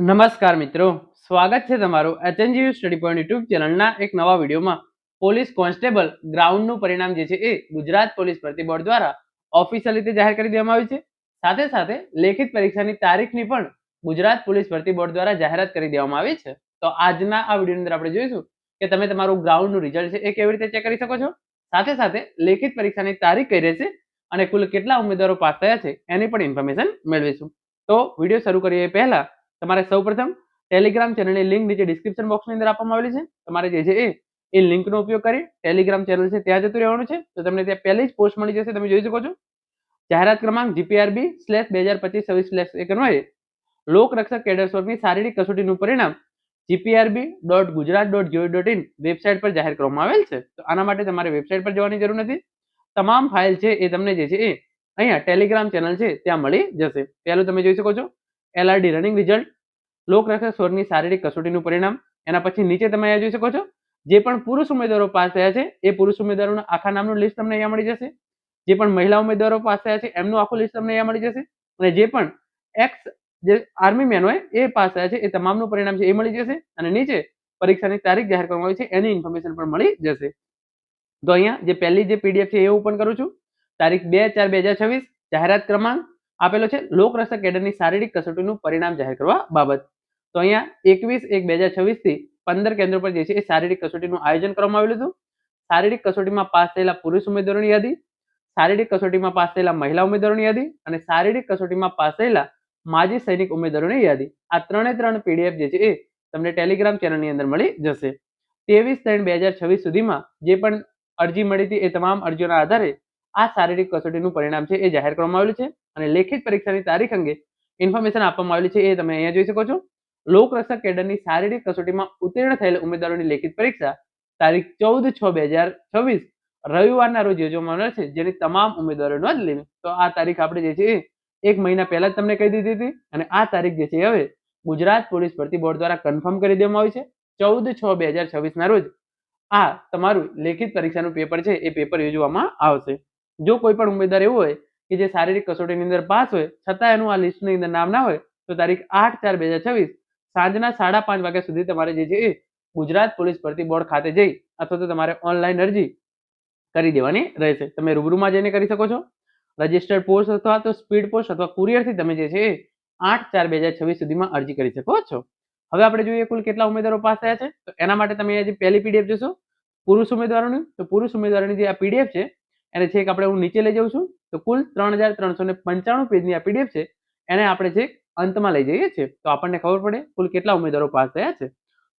નમસ્કાર મિત્રો, સ્વાગત છે તમારું એચએનજીયુ સ્ટડી પોઈન્ટ યુટ્યુબ ચેનલના એક નવા વિડીયોમાં. પોલીસ કોન્સ્ટેબલ ગ્રાઉન્ડનું પરિણામ જે છે એ ગુજરાત પોલીસ ભરતી બોર્ડ દ્વારા ઓફિશિયલ રીતે જાહેર કરી દેવામાં આવ્યું છે. સાથે સાથે લેખિત પરીક્ષાની તારીખની પણ ગુજરાત પોલીસ ભરતી બોર્ડ દ્વારા જાહેરાત કરી દેવામાં આવી છે. તો આજના આ વિડીયોની અંદર આપણે જોઈશું કે તમે તમારું ગ્રાઉન્ડનું રિઝલ્ટ છે એ કેવી રીતે ચેક કરી શકો છો, સાથે સાથે લેખિત પરીક્ષાની તારીખ કઈ રહેશે અને કુલ કેટલા ઉમેદવારો પાસ થયા છે એની પણ ઇન્ફોર્મેશન મેળવીશું. તો વિડીયો શરૂ કરીએ પહેલા તમારે સૌપ્રથમ ટેલિગ્રામ ચેનલની લિંક નીચે ડિસ્ક્રિપ્શન બોક્સની અંદર આપવામાં આવેલી છે. તમારે જે છે એ લિંકનો ઉપયોગ કરી ટેલિગ્રામ ચેનલ છે ત્યાં જતું રહેવાનું છે. તો તમને ત્યાં પહેલી જ પોસ્ટ મળી જશે, તમે જોઈ શકો છો. જાહેરાત ક્રમાંક GPRB/2026/1 અન્વયે લોકરક્ષક કેડર સ્વર્ગની શારીરિક કસોટીનું પરિણામ gprb.gujarat.gov.in વેબસાઇટ પર જાહેર કરવામાં આવેલ છે. તો આના માટે તમારે વેબસાઇટ પર જવાની જરૂર નથી. તમામ ફાઇલ છે એ તમને જે છે એ અહીંયા ટેલિગ્રામ ચેનલ છે ત્યાં મળી જશે. પહેલું તમે જોઈ શકો છો LRD રનિંગ રિઝલ્ટ, લોકરક્ષક સ્વરની શારીરિક કસોટીનું પરિણામ. એના પછી નીચે તમે અહીંયા જોઈ શકો છો જે પણ પુરુષ ઉમેદવારો પાસ થયા છે એ પુરુષ ઉમેદવારોના આખા નામનું લિસ્ટ તમને અહીંયા મળી જશે. જે પણ મહિલા ઉમેદવારો પાસ થયા છે એમનું આખું લિસ્ટ તમને અહીંયા મળી જશે. અને જે પણ એક્સ જે આર્મી મેન હોય એ પાસ થયા છે એ તમામનું પરિણામ છે એ મળી જશે. અને નીચે પરીક્ષાની તારીખ જાહેર કરવામાં આવી છે એની ઇન્ફોર્મેશન પણ મળી જશે. તો અહીંયા જે પહેલી જે પીડીએફ છે એ ઓપન કરું છું. તારીખ 2/4/2026 જાહેરાત ક્રમાંક આપેલો છે લોકરક્ષક કેડરની શારીરિક કસોટીનું પરિણામ જાહેર કરવા બાબત. તો અહીંયા 21/1/2026 થી 15 કેન્દ્રો પર જે છે એ શારીરિક કસોટીનું આયોજન કરવામાં આવેલું હતું. શારીરિક કસોટીમાં પાસ થયેલા પુરુષ ઉમેદવારોની યાદી, શારીરિક કસોટીમાં પાસ થયેલા મહિલા ઉમેદવારોની યાદી અને શારીરિક કસોટીમાં પાસ થયેલા માજી સૈનિક ઉમેદવારોની યાદી, આ ત્રણ પીડીએફ જે છે એ તમને ટેલિગ્રામ ચેનલની અંદર મળી જશે. 23/3/2026 સુધીમાં જે પણ અરજી મળી હતી એ તમામ અરજીઓના આધારે આ શારીરિક કસોટીનું પરિણામ છે એ જાહેર કરવામાં આવેલું છે. અને લેખિત પરીક્ષાની તારીખ અંગે ઇન્ફોર્મેશન આપવામાં આવેલી છે એ તમે અહીંયા જોઈ શકો છો. લોકરક્ષક કેડરની શારીરિક કસોટીમાં ઉત્તીર્ણ થયેલ ઉમેદવારોની લેખિત પરીક્ષા તારીખ 14/6/2026 રવિવારના રોજ યોજવામાં આવનાર છે, જેની તમામ ઉમેદવારો નોંધ લેવી. તો આ તારીખ આપણે જે છે એ એક મહિના પહેલા જ તમને કહી દીધી હતી અને આ તારીખ જે છે હવે ગુજરાત પોલીસ ભરતી બોર્ડ દ્વારા કન્ફર્મ કરી દેવામાં આવી છે. 14/6/2026 ના રોજ આ તમારું લેખિત પરીક્ષાનું પેપર છે એ પેપર યોજવામાં આવશે. જો કોઈ પણ ઉમેદવાર એવું હોય કે જે શારીરિક કસોટીની અંદર પાસ હોય છતાં એનું આ લિસ્ટની અંદર નામ ના હોય તો તારીખ 8/4/2026 સાંજના 5:30 વાગ્યા સુધી તમારે જે છે એ ગુજરાત પોલીસ ભરતી બોર્ડ ખાતે જઈ અથવા તો તમારે ઓનલાઈન અરજી કરી દેવાની રહેશે. તમે રૂબરૂમાં જઈને કરી શકો છો. રજિસ્ટર્ડ પોસ્ટ અથવા તો સ્પીડ પોસ્ટ અથવા કુરિયરથી તમે જે છે એ 8/4/2026 સુધીમાં અરજી કરી શકો છો. હવે આપણે જોઈએ કુલ કેટલા ઉમેદવારો પાસ થયા છે. તો એના માટે તમે જે પહેલી પીડીએફ જોશો પુરુષ ઉમેદવારોની, તો પુરુષ ઉમેદવારોની જે આ પીડીએફ છે એને છેક આપણે હું નીચે લઈ જાઉં છું. તો કુલ 3395 પેજની આ પીડીએફ છે એને આપણે છેક અંતમાં લઈ જઈએ છીએ તો આપણને ખબર પડે કુલ કેટલા ઉમેદવારો પાસ થયા છે.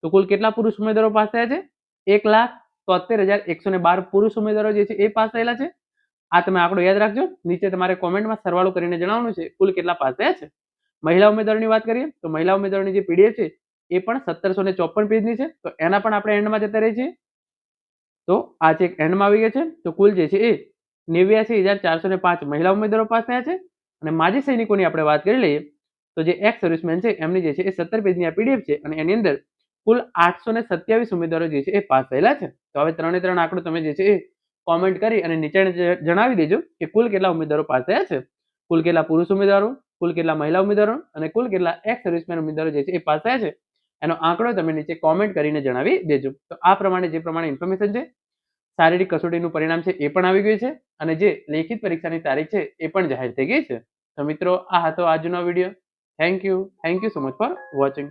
તો કુલ કેટલા પુરુષ ઉમેદવારો પાસ થયા છે? 1,73,112 પુરુષ ઉમેદવારો જે છે એ પાસ થયેલા છે. આ તમે આંકડો યાદ રાખજો. નીચે તમારે કોમેન્ટમાં સરવાળો કરીને જણાવવાનું છે કુલ કેટલા પાસ થયા છે. મહિલા ઉમેદવારોની વાત કરીએ તો મહિલા ઉમેદવારોની જે પીડીએફ છે એ પણ 1754 પેજની છે. તો એના પણ આપણે એન્ડમાં જતા રહીએ છીએ. તો આ ચેક એન્ડમાં આવી ગયા છે. તો કુલ જે છે એ 89,405 મહિલા ઉમેદવારો પાસ થયા છે. અને માજી સૈનિકોની આપણે વાત કરી લઈએ તો જે એક્સ સર્વિસમેન છે એમની જે છે એ 17 પેજની આ પીડીએફ છે અને એની અંદર કુલ 827 ઉમેદવારો જે છે એ પાસ થયેલા છે. તો હવે ત્રણ આંકડો તમે જે છે એ કોમેન્ટ કરી અને નીચે જણાવી દેજો કે કુલ કેટલા ઉમેદવારો પાસ થયા છે, કુલ કેટલા પુરુષ ઉમેદવારો, કુલ કેટલા મહિલા ઉમેદવારો અને કુલ કેટલા એક્સ સર્વિસમેન ઉમેદવારો જે છે એ પાસ થયા છે. એનો આંકડો તમે નીચે કોમેન્ટ કરીને જણાવી દેજો. તો આ પ્રમાણે જે પ્રમાણે ઇન્ફોર્મેશન છે શારીરિક કસોટીનું પરિણામ છે એ પણ આવી ગયું છે અને જે લેખિત પરીક્ષાની તારીખ છે એ પણ જાહેર થઈ ગઈ છે. તો મિત્રો આ હતો આજનો video. Thank you so much for watching.